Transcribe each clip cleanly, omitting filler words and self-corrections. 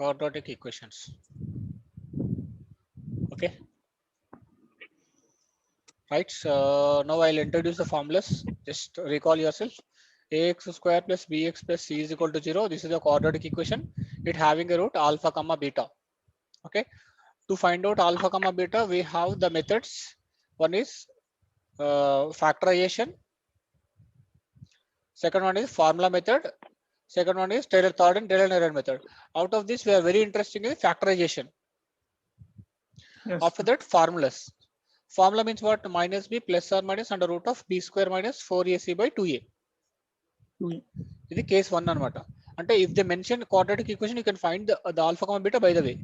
quadratic equations. Okay, right. So now I'll introduce the formulas. Just recall yourself. Ax square plus bx plus c is equal to 0. This is a quadratic equation. It having a root alpha comma beta. Okay, to find out alpha comma beta, we have the methods. One is factorization. Second one is formula method. Second one is Taylor, third and Taylor and error method. Out of this, we are very interested in factorization. Yes. After that, formulas. Formula means what? Minus b plus or minus under root of b square minus 4ac by 2a. This is case 1 anamata. And if they mention quadratic equation, you can find the alpha comma beta by the way.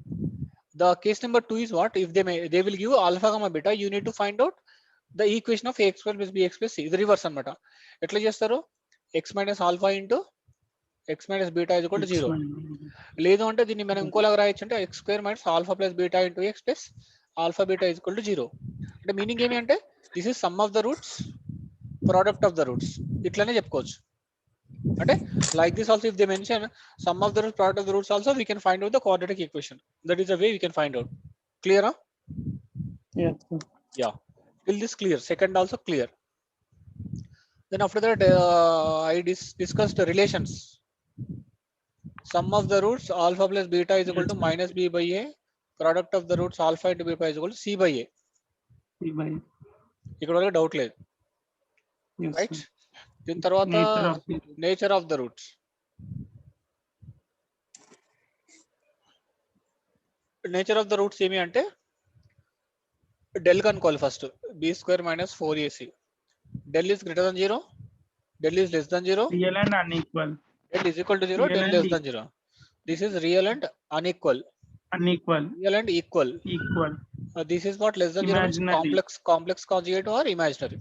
The case number 2 is what? If they will give alpha comma beta, you need to find out the equation of ax square plus bx plus c. The reverse anamata. ఎట్లా చేస్తారు? x minus alpha into x minus beta is equal to 0. లేదు అంటే దీన్ని మనం ఇంకోలాగా రాయొచ్చు అంటే x square minus alpha plus beta into x plus alpha beta is equal to 0. అంటే meaning ఏమి అంటే this is some of the roots product of the roots ఇట్లానే చెప్పుకోవచ్చు. అంటే like this also, if they mention sum of the roots product of the roots also, we can find out the quadratic equation. That is the way we can find out. Clear? Huh? Yes. Yeah. Till this clear. Second also clear. Then after that, I discussed the relations. Sum of the roots alpha plus beta is equal to minus b by a. Product of the roots alpha into beta is equal to c by a. ఇక్కడ వరకు doubt లేదు, right. దీని తర్వాత nature of the roots. Nature of the roots ఏమి అంటే del కనుకోవాలి first. B square minus 4ac. Del is greater than 0, del is less than 0, real and unequal, del is equal to 0, del less than 0. This is real and unequal, real and equal. This is what less than 0 means complex conjugate or imaginary.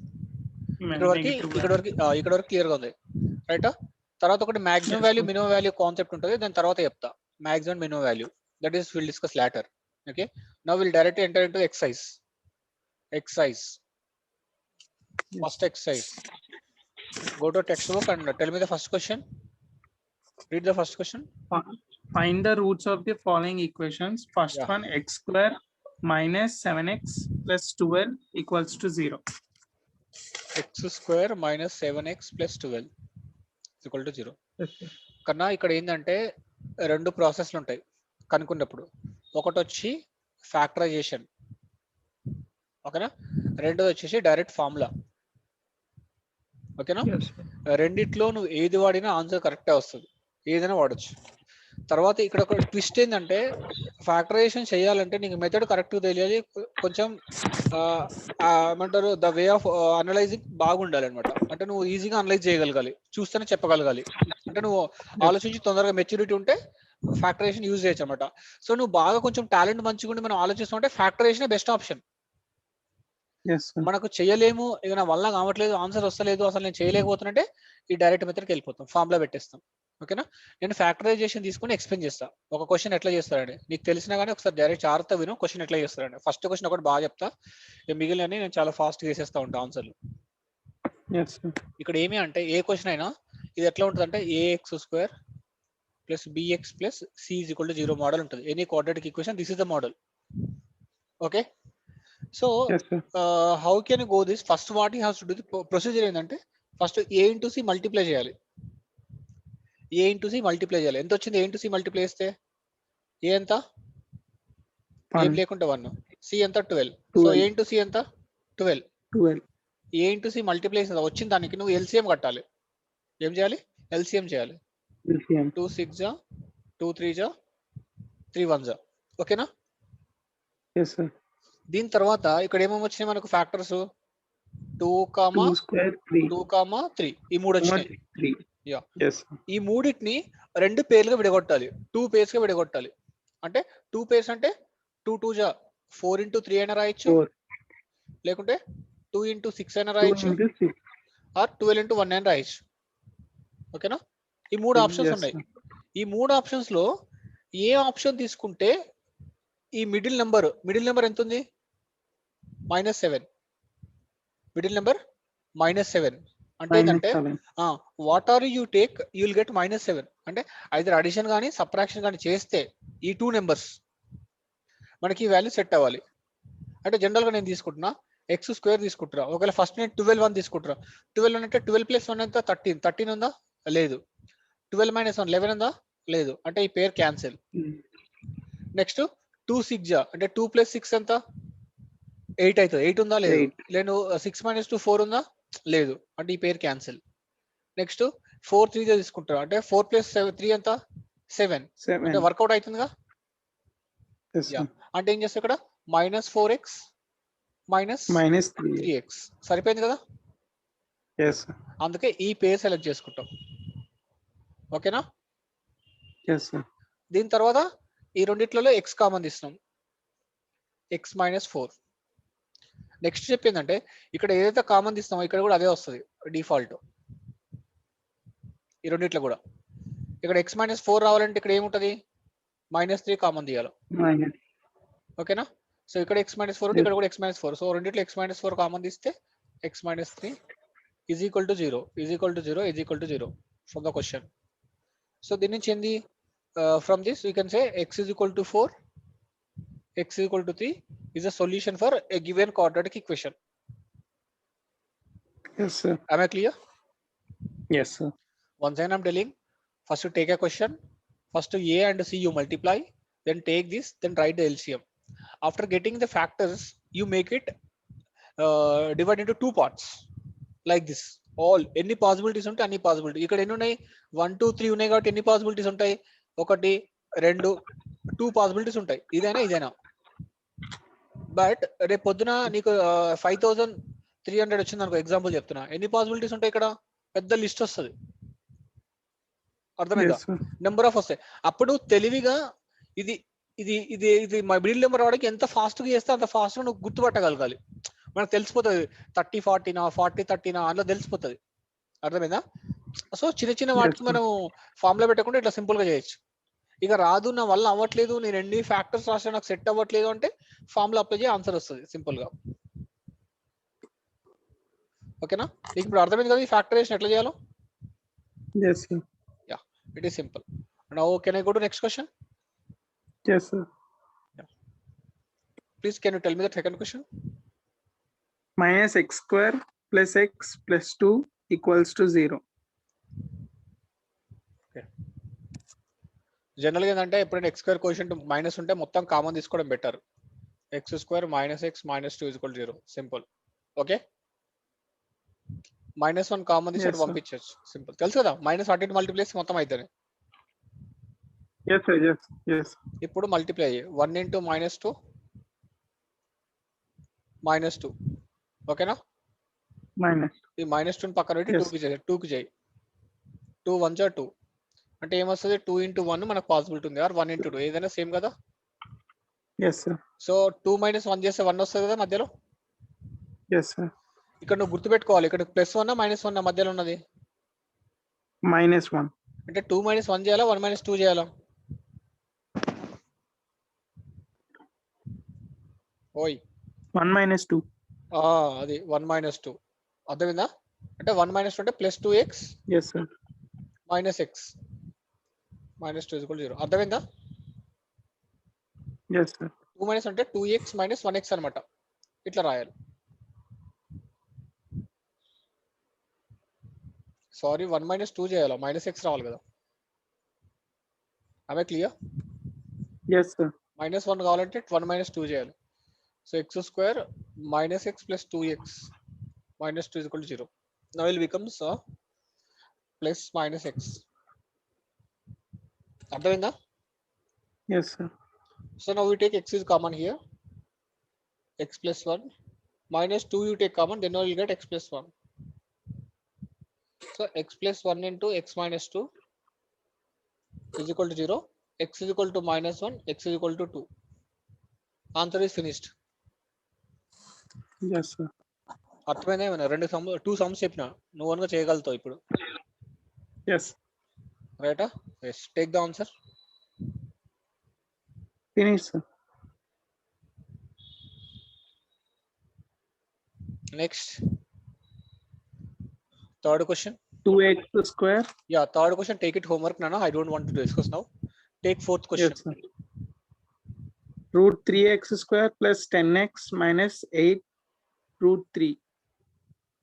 ఇక్కడ వరకు clear గా ఉంది, right. తర్వాత ఒకటి maximum value minimum value concept ఉంటుంది, దాని తర్వాత చెప్తా maximum minimum value. That is will discuss later. Okay, now will direct enter into exercise. First exercise. Go to textbook and tell me the first question. Read the first question. Find the roots of the following equations. First one, x square minus 7x plus 12 equals to 0. X square minus 7x plus 12 is equal to 0. కన్నా ఇక్కడ ఏంటంటే రెండు ప్రాసెస్లు ఉంటాయి కనుక్కున్నప్పుడు. ఒకటి వచ్చి factorisation, ఓకేనా. రెండోది వచ్చేసి డైరెక్ట్ ఫార్ములా, ఓకేనా. రెండిట్లో నువ్వు ఏది వాడినా ఆన్సర్ కరెక్టే వస్తుంది, ఏదైనా వాడచ్చు. తర్వాత ఇక్కడ ఒక ట్విస్ట్ ఏంటంటే ఫ్యాక్టరైజేషన్ చేయాలంటే నీకు మెథడ్ కరెక్ట్గా తెలియాలి, కొంచెం ఏమంటారు ద వే ఆఫ్ అనలైజింగ్ బాగుండాలి అనమాట. అంటే నువ్వు ఈజీగా అనలైజ్ చేయగలగాలి, చూస్తేనే చెప్పగలగాలి. అంటే నువ్వు ఆలోచించి తొందరగా మెచ్యూరిటీ ఉంటే ఫ్యాక్టరైజేషన్ యూజ్ చేయొచ్చు అనమాట. సో నువ్వు బాగా కొంచెం టాలెంట్ మంచిగా ఉండి మనం ఆలోచిస్తుంటే ఫ్యాక్టరైజేషన్ బెస్ట్ ఆప్షన్. మనకు చేయలేము, ఇక నా వల్ల కావట్లేదు, ఆన్సర్ వస్తలేదు, అసలు నేను చేయలేకపోతున్నట్టే ఈ డైరెక్ట్ మెథడ్కి వెళ్ళిపోతాం, ఫార్ములా పెట్టేస్తాం, ఓకేనా. నేను ఫ్యాక్టరైజేషన్ తీసుకుని ఎక్స్ప్లెయిన్ చేస్తా. ఒక క్వశ్చన్ ఎట్లా చేస్తారండి నీకు తెలిసినా కానీ ఒకసారి డైరెక్ట్ జాగ్రత్త విను, క్వశ్చన్ ఎట్లా చేస్తారండి. ఫస్ట్ క్వశ్చన్ ఒకటి బాగా చెప్తా, మిగిలిన నేను చాలా ఫాస్ట్ చేసేస్తా ఉంటా ఆన్సర్లు. ఇక్కడ ఏమి అంటే ఏ క్వశ్చన్ అయినా ఇది ఎట్లా ఉంటుంది అంటే ax square plus bx plus c is equal to 0 model ఉంటుంది. Any quadratic equation, this is the model. Okay, so how can you go this? First what you have to do, the procedure ఏంటంటే first a into c multiply చేయాలి. a into c multiply చేయాలి. ఎంత వచ్చింది? a into c multiply చేస్తే a ఎంత? ఏం లేకుంటే 1, c ఎంత? 12. సో a ఇంటూ c ఎంత? 12. a ఇంటూ c మల్టిప్లై చేస్తే వచ్చిన దానికి నువ్వు LCM కట్టాలి. ఏం చేయాలి? LCM చేయాలి. 2 6 జా, 2 3 జా, 3 1 జా, ఓకేనా. దీని తర్వాత ఇక్కడ ఏమేమి వచ్చినాయి మనకు ఫ్యాక్టర్స్? 2, 3 ఈ మూడు వచ్చినాయి. ఈ మూడింటిని రెండు పేర్లుగా విడగొట్టాలి, 2 pairs గా విడగొట్టాలి. అంటే 2 pairs అంటే 2 2 జా 4 into 3 అయినా రాయొచ్చు, లేకుంటే 2 into 6 అయినా రాయొచ్చు, ఆర్ 12 into 1 అయినా రాయొచ్చు, ఓకేనా. ఈ మూడు ఆప్షన్స్ ఉన్నాయి. ఈ మూడు ఆప్షన్స్ లో ఏ ఆప్షన్ తీసుకుంటే ఈ మిడిల్ నెంబర్ ఎంత ఉంది? -7. మిడిల్ నెంబర్ -7 అంటే ఏంటంటే what are you take you will get -7. అంటే ఐదర్ అడిషన్ కానీ సబ్ట్రాక్షన్ కానీ చేస్తే ఈ 2 నెంబర్స్ మనకి ఈ వాల్యూ సెట్ అవ్వాలి. అంటే జనరల్ గా నేను తీసుకుంటున్నా ఎక్స్ స్క్వేర్ తీసుకుంటున్నా. ఒకవేళ ఫస్ట్ నేను 12 1 తీసుకుంటున్నా. 12 అంటే 12 ప్లస్ 1 ఎంత 13. 13 ఉందా? లేదు. 12 మైనస్ 1 11 ఉందా? లేదు. అంటే ఈ పేర్ క్యాన్సిల్. నెక్స్ట్ 2 6 అంటే 2 ప్లస్ 6 ఎంత? 8 అవుతుంది. 8 ఉందా? లేదు. నేను 6 మైనస్ 2 4 ఉందా? లేదు. అంటే ఈ పేర్ క్యాన్సిల్. నెక్స్ట్ 4 3 తీసుకుంటారు. అంటే 4 ప్లస్ 3 ఎంత? 7. అంటే వర్కౌట్ అవుతుందిగా. అంటే ఏం చేస్తా ఇక్కడ -4x -3x సరిపోయింది కదా. అందుకే ఈ పేర్ సెలెక్ట్ చేసుకుంటాం. ఓకేనా. దీని తర్వాత ఈ రెండిట్లలో x కామన్ తీస్తున్నాం. x -4. నెక్స్ట్ చెప్పిందంటే ఇక్కడ ఏదైతే కామన్ తీస్తామో ఇక్కడ కూడా అదే వస్తుంది డిఫాల్ట్. ఈ రెండిట్లో కూడా ఇక్కడ x -4 రావాలంటే ఇక్కడ ఏముంటది -3 కామన్ తీయాలి. ఓకేనా. సో ఇక్కడ x -4 ఉంటే ఇక్కడ కూడా x -4. సో రెండిట్లో x -4 కామన్ తీస్తే x -3 is equal to 0 from the question. So దీని నుంచి ఏంది from this we can say x is equal to 4, x is equal to 3 is a solution for a given quadratic equation. Yes sir. Am I clear? Yes sir. Once again I'm telling, first you take a question, first to a and c you multiply, then take this, then write the LCM. After getting the factors you make it divide into 2 parts like this. All ఎన్ని possibilities ఉంటాయి అన్ని possibility. ఇక్కడ ఎన్ని ఉన్నాయి 1 2 3 ఉన్నాయి కాబట్టి ఎన్ని possibilities ఉంటాయి 1 2 2 పాసిబిలిటీస్ ఉంటాయి. ఇదేనా బట్ రేపు పొద్దున నీకు 5300 వచ్చింది అనుకో, ఎగ్జాంపుల్ చెప్తున్నా, ఎన్ని పాసిబిలిటీస్ ఉంటాయి ఇక్కడ పెద్ద లిస్ట్ వస్తుంది. అర్థమైందా? నెంబర్ ఆఫ్ వస్తాయి. అప్పుడు తెలివిగా ఇది ఇది ఇది ఇది మిడిల్ నెంబర్ రావడానికి ఎంత ఫాస్ట్ గా చేస్తే అంత ఫాస్ట్ గా నువ్వు గుర్తుపట్టగలగాలి. మనకు తెలిసిపోతుంది 30 40 40 30 అందులో తెలిసిపోతుంది. అర్థమైందా? సో చిన్న చిన్న వాటికి మనం ఫార్ములా పెట్టకుండా ఇట్లా సింపుల్ గా చేయొచ్చు. ఇక రాదు నా వల్ల అవ్వట్లేదు, నేను ఎన్ని ఫ్యాక్టర్స్ రాసినా నాకు సెట్ అవ్వట్లేదు అంటే ఫార్ములా అప్లై చేసి ఆన్సర్ వస్తుంది సింపుల్ గా. ఓకేనా. నీకు ఇప్పుడు అర్థమైంది కదా ఈ ఫ్యాక్టరైజేషన్ ఎట్లా చేయాలో? Yes sir. Yeah, it is simple. Now can I go to next question? Yes sir. Yeah. Please can you tell me the second question? -x square plus x plus 2 equals to 0. General గా ఏంటంటే ఎప్పుడైనా X square quotient minus ఉంటే మొత్తం common తీసుకోవడం better. X square -x -2 = 0 simple. Okay. -1 common తీసి అటు పంపించచ్చు simple. తెలుసు కదా మైనస్ అటు ఇటు మల్టిప్లై చేసి మొత్తం అవుతుంది. Yes sir. Yes. ఇప్పుడు మల్టిప్లై 1 × -2 -2 ఓకేనా. ఈ -2 పక్కన పెట్టి 2 కి చేయి. 2 1 2 అంటే ఏమొస్తుంది 2 × 1 మనకు పాసిబిలిటీ ఉంది, 1 × 2 ఏదైనా సేమ్ కదా. Yes sir. సో 2 - 1 చేస్తే 1 వస్తుంది కదా మధ్యలో. Yes sir. ఇక్కడ నువ్వు గుర్తుపెట్టుకోవాలి, ఇక్కడ +1 -1 మధ్యలో ఉన్నది -1. అంటే 2 - 1 చేయాలా 1 - 2 చేయాలా? ఓయ్ 1 - 2. అది 1 - 2 అర్థమైందా? అంటే 1 - 2 అంటే +2x Yes sir. -x -2 = 0 అర్థమైందా? Yes sir. 2 - అంటే 2x - 1x అనమాట. ఇట్లా రాయాలి. సారీ 1 - 2 చేయాలి, -x రావాలి కదా. ఆమె క్లియర్? Yes sir. -1 కావాలంటే 1 - 2 చేయాలి. So x square -x plus 2x -2 = 0. Now it becomes plus -x. అర్థమైందా? Yes sir. So now we take x is common here, x plus 1 -2 you take common, then you will get x plus 1. So x plus 1 into x minus 2 is equal to 0. X is equal to -1, x is equal to 2. Answer is finished. Yes sir. అర్థమైందా? ఏమైనా 2 sums చెప్పిన నువ్వు అనుగా చేయగలుగుతావు ఇప్పుడు. Yes. రైటా? Yes. Take the answer. Finish sir. Next. Third question. 2x square. Yeah, third question. Take it homework, Nana. I don't want to discuss now. Take fourth question. Yes sir. root 3x square plus 10x minus 8 root 3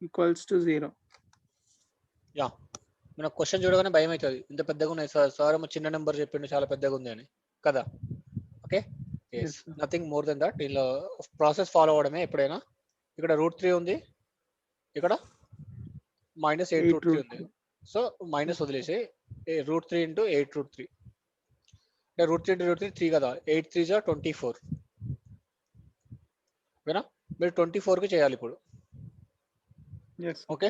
equals to 0. Yeah మన question చూడగానే భయం అవుతుంది, ఇంత పెద్దగా ఉన్నాయి sir, sir ఏమో చిన్న number చెప్పిండు చాలా పెద్దగా ఉంది అని కదా. Okay, Yes, sir. Nothing more than that. ఇలా ప్రాసెస్ ఫాలో అవడమే ఎప్పుడైనా. ఇక్కడ రూట్ 3 ఉంది, ఇక్కడ మైనస్ 8 రూట్ 3 ఉంది. సో మైనస్ వదిలేసి రూట్ 3 ఇంటూ 8 రూట్ 3 అంటే రూట్ 3 ఇంటూ రూట్ 3 3 కదా, 8 3 జా 24. ఓకేనా, మీరు 24కి చేయాలి ఇప్పుడు. Yes. ఓకే,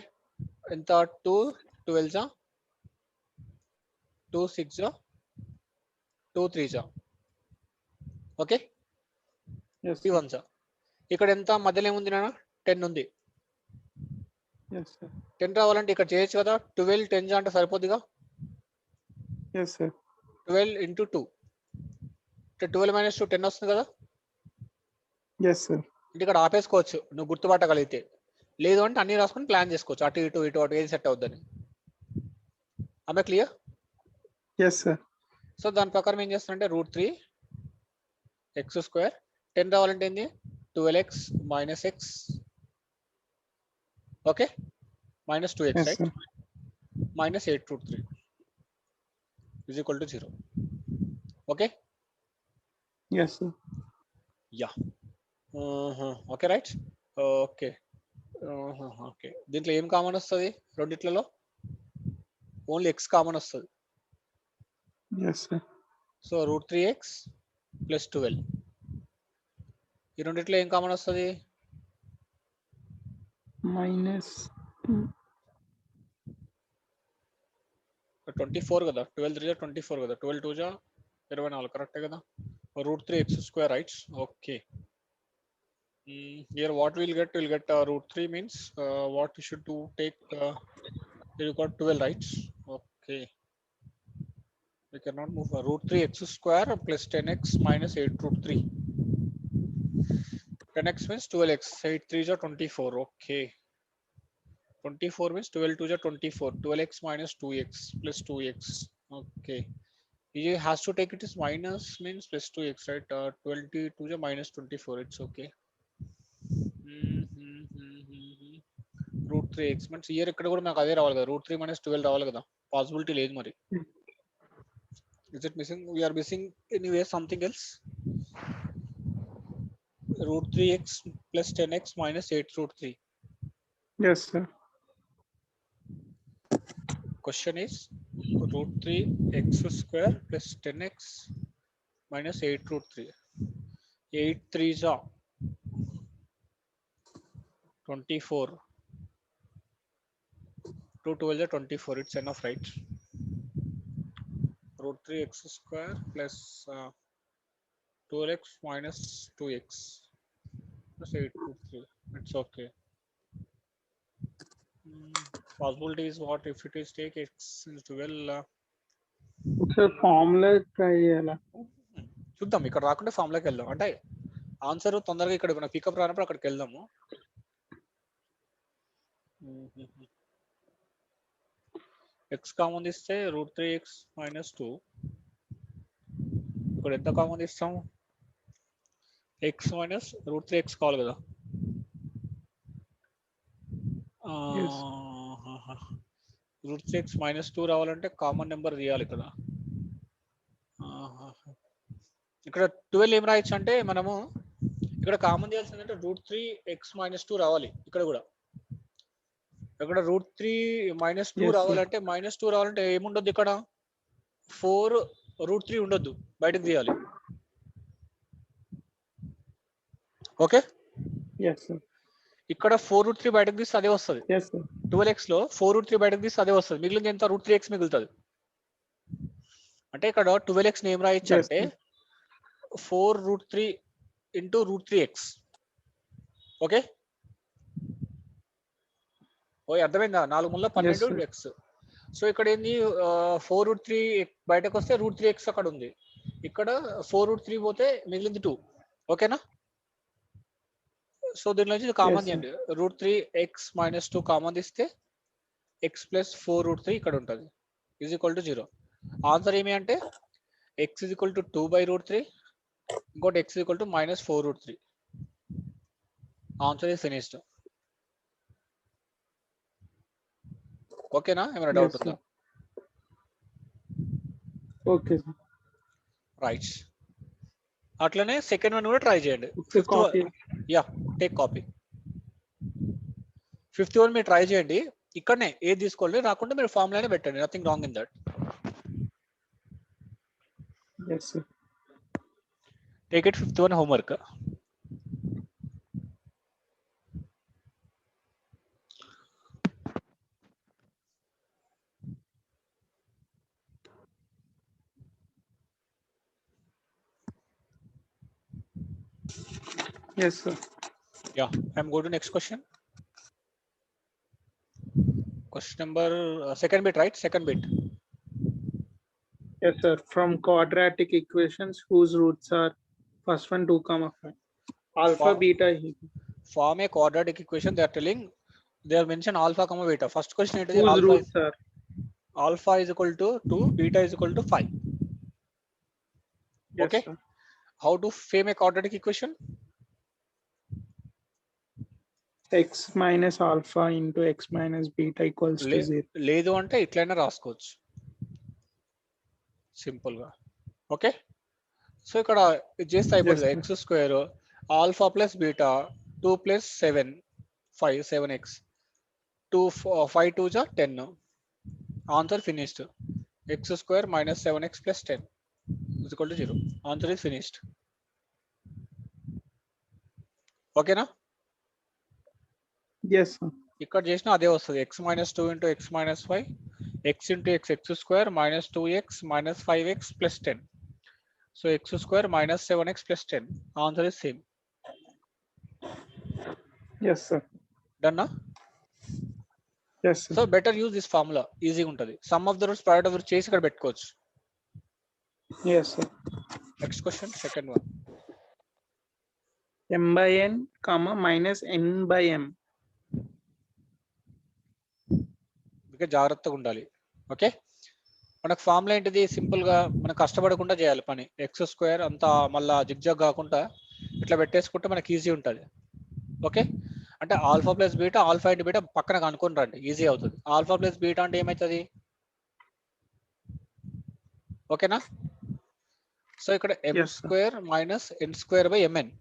ఎంత 2 12 జా 2 6 జా 2 3 జా. Okay, Yes. 3 1 జా. ఇక్కడ ఎంత మధ్యలో ఏముంది నాన్న, 10 ఉంది. Yes, sir. 10 రావాలంటే ఇక్కడ చేయొచ్చు కదా, 12 10 జా అంటే సరిపోద్దిగా. Yes, sir. 12 ఇంటూ 2 అంటే 12 మైనస్ 2 10 వస్తుంది కదా. Yes, sir. అంటే ఇక్కడ ఆపేసుకోవచ్చు నువ్వు గుర్తుపట్టగలిగితే, లేదు అంటే అన్ని రాసుకొని ప్లాన్ చేసుకోవచ్చు, అటు ఇటు ఇటు అటు ఏది సెట్ అవుద్దని. ఆమె క్లియర్? Yes, sir. సో దాని ప్రకారం ఏం చేస్తానంటే రూట్ 3 ఎక్స్ స్క్వేర్, 10 రావాలంటే ఏంది 12x minus x, okay minus 2x Yes, right, sir. Minus 8 root 3 is equal to 0. Okay Yes, sir. Yeah, okay right. Okay okay, దీంట్లో ఏం కామన్ వస్తుంది రెండిట్లలో? ఓన్లీ ఎక్స్ కామన్ వస్తుంది. Yes, sir. So root 3x plus 12, ఈ రెండిట్లో ఏం common వస్తుంది? Minus 24 కదా, 12 3 24 కదా, 12 2 24 కరెక్టే కదా. Root 3x square right. Okay, here what we'll get root 3 means what we should do, take you got 12 right. Okay, we cannot move root 3x square plus 10x minus 8 root 3. 10x means 12x, 8 3 is 24. Okay, 24 means 12 2 is 24, 12x minus 2x plus 2x. Okay, you has to take it as minus means plus 2x right. 22 is minus 24, it's okay. Root 3x means here ఇక్కడ కూడా నాకు అదే రావాలి కదా, route 3 minus 12 రావాలి కదా, possibility లేదు మరి. Is it missing? We're missing anyway something else. Root 3x plus 10x minus 8 root 3. Yes, sir. Question is root 3x square plus 10x minus 8 root 3. 8 3 జా 24, 2 12 is 24, it's enough right. Root 3x square plus 12x minus 2x plus 8 root 3, it's okay. Possibility is what if it is take x is 12. Sir, formula try cheyala. చూద్దాం, ఇక్కడ రాకుండా ఫార్ములాకి వెళ్దాం, అంటే answer తొందరగా ఇక్కడ మన pickup రానప్పుడు అక్కడికి వెళ్దాము. ఎక్స్ కామన్ తీస్తే రూట్ 3x మైనస్ 2, ఇక్కడ ఎంత కామన్ తీస్తాం? ఎక్స్ మైనస్ రూట్ 3x కావాలి కదా. Yes. రూట్ 3x మైనస్ 2 రావాలంటే కామన్ నెంబర్ తీయాలి ఇక్కడ. ఇక్కడ 12 ఏం రాయొచ్చు అంటే మనము ఇక్కడ కామన్ చేయాల్సిందంటే రూట్ 3x మైనస్ 2 రావాలి ఇక్కడ కూడా. ఇక్కడ రూట్ 3 మైనస్ 2 Yes, sir. రావాలంటే మైనస్ 2 రావాలంటే ఏముండొద్దు ఇక్కడ, 4 రూట్ 3 ఉండొద్దు, బయటకు తీయాలి. Okay, Yes, sir. ఇక్కడ 4 రూట్ 3 బయటకు తీస్తే అదే వస్తుంది. Yes, sir. 12x లో 4 రూట్ 3 బయటకు తీస్తే అదే వస్తుంది, మిగిలింది ఎంత రూట్ 3x మిగులుతుంది. అంటే ఇక్కడ 12x ఏం రాయొచ్చు Yes, అంటే sir. 4 root 3 into root 3x. Okay, ఓ అర్థమైందా? 4 ముళ్ళ 12 sir. x. సో ఇక్కడ ఏంది 4 రూట్ 3 బయటకు వస్తే రూట్ 3x అక్కడ ఉంది, ఇక్కడ 4 రూట్ 3 పోతే మిగిలింది 2. ఓకేనా? సో దీనిలో నుంచి కామన్ Yes, sir. చేయండి, రూట్ 3x మైనస్ 2 కామన్ తీస్తే x ప్లస్ 4 రూట్ 3 ఇక్కడ ఉంటుంది, ఈజ్ ఈక్వల్ టు 0. ఆన్సర్ ఏమి అంటే x is equal to 2 by root 3 ఇంకోటి x equal to -4√3. Answer is finished. ఓకేనా, ఏమైనా డౌట్ Yes, ఉందా? sir. Okay, sir. రైట్. అట్లనే సెకండ్ వన్ కూడా ట్రై చేయండి. Okay, copy. Yeah, take copy. Fifth one మీరు ట్రై చేయండి. ఇక్కడనే ఏది తీసుకోండి, రాకుండా మీరు ఫార్ములానే పెట్టండి. Nothing wrong in that. Yes, sir. Take it fifth one homework. Yes, sir. Yeah, I'm going to next question. Question number second bit, right? Second bit. Yes, sir. From quadratic equations whose roots are first one 2, 5. Alpha, beta. Form a quadratic equation. They are telling, they are mentioned alpha, beta. First question is Whose alpha roots are? Alpha is equal to 2, beta is equal to 5. Yes, Okay. sir. How to frame a quadratic equation? X minus alpha into x minus beta equals to 0. లేదు అంటే ఇట్లైనా రాసుకోవచ్చు simple గా. Okay, so ఇక్కడ ఇది చేస్తే అయిపోతుంది. Yes, X square alpha plus beta 2 plus 7 5 7x 2 5 2 జా 10. Answer finished. X square minus 7x plus 10 is equal to 0. Answer is finished. ఓకేనా? Yes, sir. ఇక్కడ చేసిన అదే వస్తుంది. x minus 2 into x minus 5 x into x square minus 2x minus 5x plus 10. So x square minus 7x plus 10. Answer is same. Yes, sir. Done na? Yes, sir. So better use this formula. Easy untadi. Sum of the roots product of the chase ikkada pettukochu. Yes, sir. Next question, second one. M by n comma minus n by m. ఇంకా జాగ్రత్తగా ఉండాలి. Okay, మనకు formula ఏంటిది? Simple గా మనం కష్టపడకుండా చేయాలి పని. ఎక్స్ స్క్వేర్ అంతా మళ్ళా జిగ్జాగ్ కాకుండా ఇట్లా పెట్టేసుకుంటే మనకి ఈజీ ఉంటుంది. ఓకే, అంటే alpha plus beta, alpha into beta పక్కన కనుక్కొని రండి, ఈజీ అవుతుంది. ఆల్ఫా ప్లస్ బీటా అంటే ఏమవుతుంది? ఓకేనా? సో ఇక్కడ M square minus N square by MN.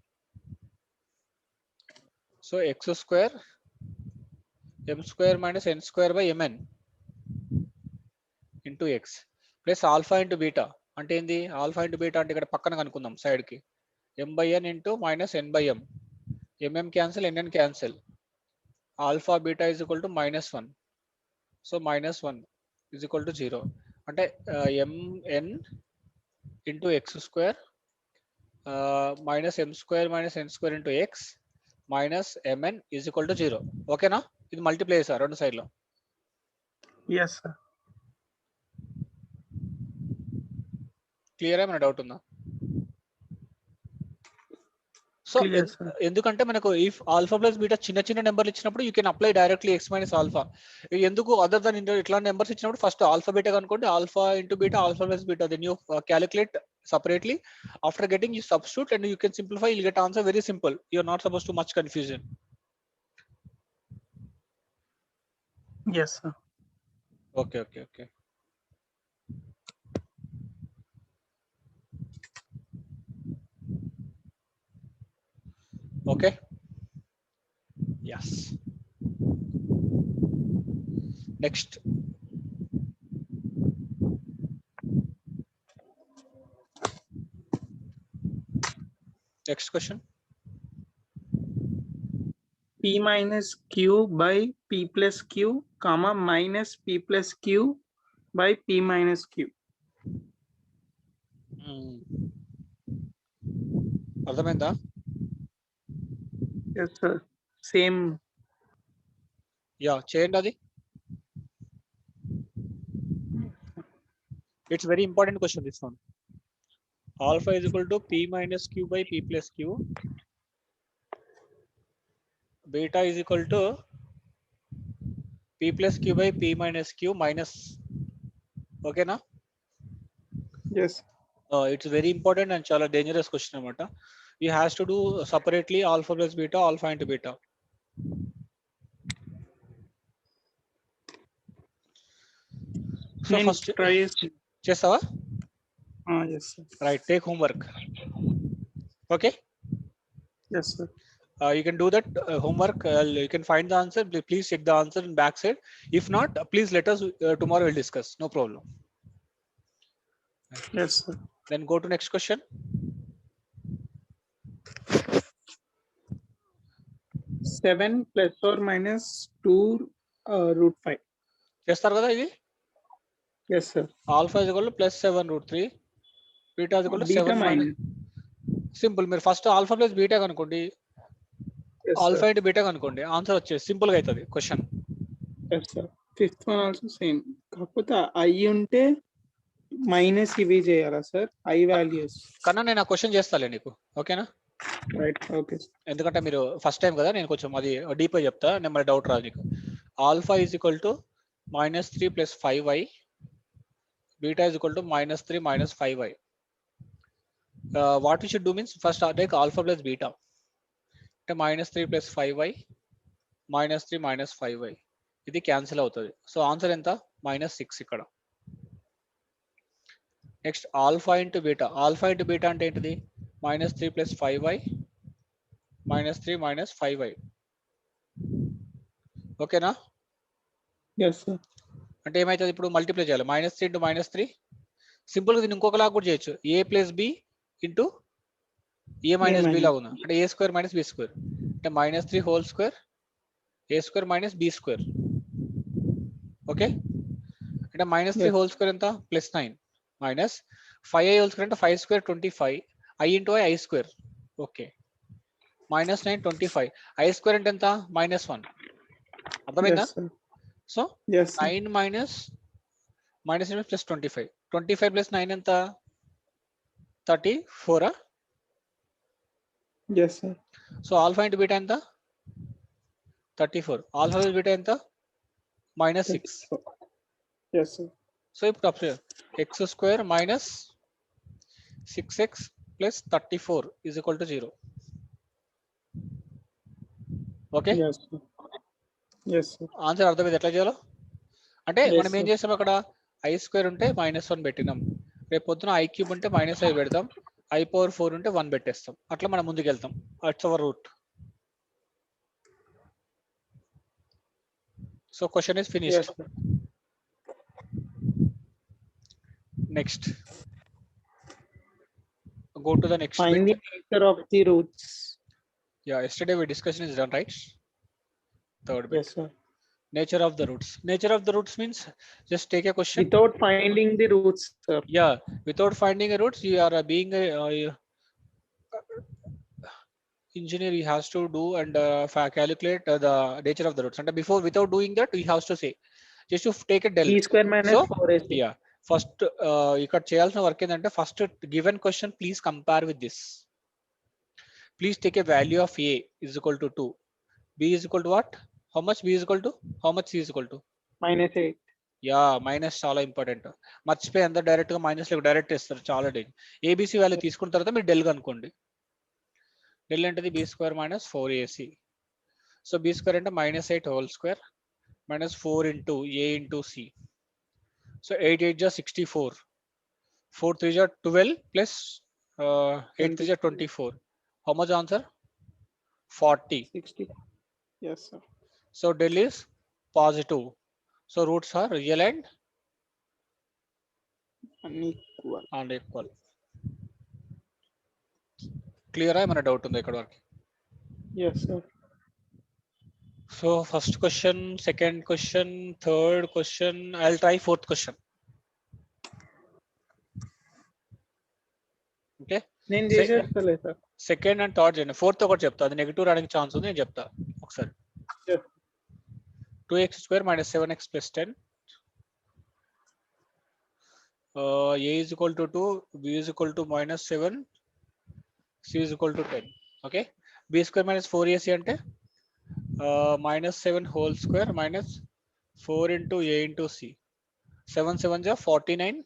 So X square M square minus N square by MN into X plus alpha into beta అంటే ఏంది? ఆల్ఫా ఇంటూ బీటా అంటే ఇక్కడ పక్కన కనుక్కుందాం సైడ్కి. M by N into minus N by M. MM cancel, NN cancel. Alpha beta is equal to -1. So -1 is equal to 0. అంటే MN into X square minus M square minus N square into X minus MN is equal to 0. ఓకేనా? ఇది multiply చేస్తారు రెండు సైడ్లో. Yes, sir. Clear? ఏమైనా doubt ఉందా? So ఎందుకంటే మనకు ఇఫ్ ఆల్ఫా ప్లస్ బీటా చిన్న చిన్న నెంబర్లు ఇచ్చినప్పుడు you can apply directly X minus alpha. ఎందుకు అదర్ దన్ ఇట్లాంటి నెంబర్స్ ఇచ్చినప్పుడు ఫస్ట్ ఆల్ఫా బీటా కనుకోండి, alpha into beta, alpha plus beta, then you calculate separately. After getting, you substitute and you can simplify. You'll get answer very simple. You're not supposed to much confusion. Yes, sir. Okay. Okay. Yes. Next. Next question. P minus Q by P plus Q, comma minus P plus Q by P minus Q. అర్థమైందా? Yes, sir. Same. Yeah, చేయండి అది. It's very important question, this one. Alpha is equal to P minus Q by P plus Q. Beta is equal to P plus Q by P minus Q minus. Okay na? Yes. It's very important and chala dangerous question anamata. You has to do separately alpha plus beta, alpha into beta. So నేను first try చేసి chestava, yes sir. right? Take homework. Okay. Yes sir. You can do that homework. You can find the answer. Please check the answer in backside. If not, please let us tomorrow. We'll discuss. No problem. Yes sir. Then go to next question. Seven plus or minus 2 root 5. చేస్తారు కదా ఇది. Yes sir. Alpha is equal to plus 7 root 3. Beta is equal to Beta 7 minus. Simple. మీరు first alpha plus beta కనుకోండి, Yes alpha sir. Into beta కనుకోండి, answer వచ్చేసి simple గా అవుతుంది question. Yes sir. Fifth one also same. కాకపోతే I ఉంటే minus ఇవి చేయాలా సార్? I values. కన్నా నేను ఆ క్వశ్చన్ చేస్తాలే నీకు, ఓకేనా? Right, okay. ఎందుకంటే మీరు ఫస్ట్ టైం కదా, నేను కొంచెం అది డీప్ గా చెప్తా, నేను మరి డౌట్ రాదు నీకు. Alpha is equal to -3 + 5y, beta is equal to -3 - 5y. What you should do means first take alpha plus beta, అంటే -3 + 5y, -3 - 5y, ఇది క్యాన్సిల్ అవుతుంది. సో ఆన్సర్ ఎంత? -6 ఇక్కడ. Next alpha into beta. Alpha into beta అంటే ఏంటిది? -3 + 5y, -3 - 5y. ఓకేనా? yes sir. అంటే ఏమైతుంది ఇప్పుడు? మల్టిప్లై చేయాలి. -3 ఇంటూ -3. సింపుల్గా దీన్ని ఇంకొకలా కూడా చేయొచ్చు. a + b into a - b లాగా ఉంది. అంటే a² - b², అంటే -3 whole square, a² - b². Okay, అంటే -3 హోల్ స్క్వేర్ ఎంత? +9 మైనస్ 5i హోల్ స్క్వేర్ అంటే 5² 25, i into i². Okay, -9 25, i² అంటే ఎంత? -1. అర్థమైందా? సో 9 మైనస్ +25, 25 + 9 ఎంత? 34. yes sir. So alpha into beta ఎంత? 34. ఆల్ఫా ప్లస్ బీటా ఎంత? -6. yes sir. సో ఇప్పుడు x² - 6x + 34 = 0. Okay, yes sir. yes sir. Answer అర్థమైంది ఎట్లా చేయాలో? అంటే Yes, మనం ఏం sir. చేస్తాం అక్కడ? i² ఉంటే -1 పెట్టినాం, రేపు పొద్దున i³ ఉంటే -5 పెడతాం, i⁴ ఉంటే 1 పెట్టేస్తాం. అట్లా మనం ముందుకు వెళ్తాం. It's our root. So question is finished. yes sir. Next, go to the next Find bit. the nature of the roots. Yeah, yesterday we discussion is done, right? Third bit. Yes sir. Nature of the roots. Nature of the roots means just take a question. Without finding the roots, sir. Yeah, without finding a roots, you are being a engineer. He has to do and calculate the nature of the roots. And before, without doing that, he has to say just to take a del. B² - So 4ac. yeah, first ఇక్కడ చేయాల్సిన work ఏంటంటే, first given question please compare with this. Please take a value of a is equal to 2, b is equal to what? How much b is equal to? How much c is equal to? -8. Yeah, minus చాలా important. మర్చిపోయి అందరు direct గా minus లో direct ఇస్తారు చాలా day. ABC value తీసుకున్న తర్వాత మీరు డెల్ కనుకోండి. డెల్ ఏంటిది? b² - 4ac. సో b² అంటే -8 whole square -4 into a into c. So 8 8 = 64, 4 3 = 12 plus 8 3 = 24. How much answer? 40. 60. Yes sir. So del is positive. So roots are real and unequal. Clear? ఏమైనా doubt ఉందా ఇక్కడ వరకు? Yes sir. So first question, second question, third question. I'll try fourth question. Okay. నేను చేసేస్తలే sir. Second and third చేయండి. Fourth ఒకటి చెప్తా, అది negative రావడానికి ఛాన్స్ ఉంది, నేను చెప్తా ఒకసారి. 2x² - 7x + 10. a is equal to 2, b is equal to -7, c is equal to 10. Okay, b² - 4ac అంటే -7 whole square -4 into a into c. 7 7 = 49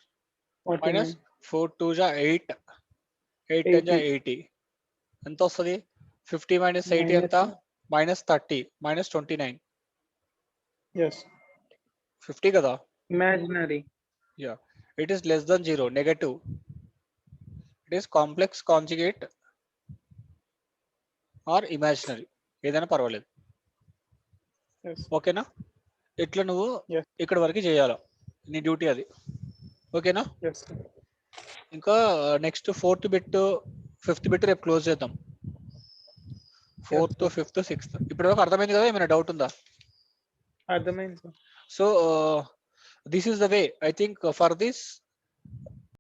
49. 4 2 జా 8, 8 10 జా 80. ఎంత వస్తుంది? 50 minus 80 ఎంత? minus 30 minus 29. Yes. 50 కదా? Imaginary. Yeah. It is less than 0, negative. It is complex conjugate or imaginary. ఏదైనా పర్వాలేదు. Yes. ఓకేనా? ఇట్లా నువ్వు Yes. ఇక్కడ వరకు చేయాలి. నీ డ్యూటీ అది. ఓకేనా? Yes. ఇంకా next 4th bit 5th bit రేపు క్లోజ్ చేద్దాం. 4th 5th 6th ఇప్పటి వరకు అర్థమైంది కదా? ఏమైనా డౌట్ ఉందా? అర్థమైంది. So this is the way. I think for this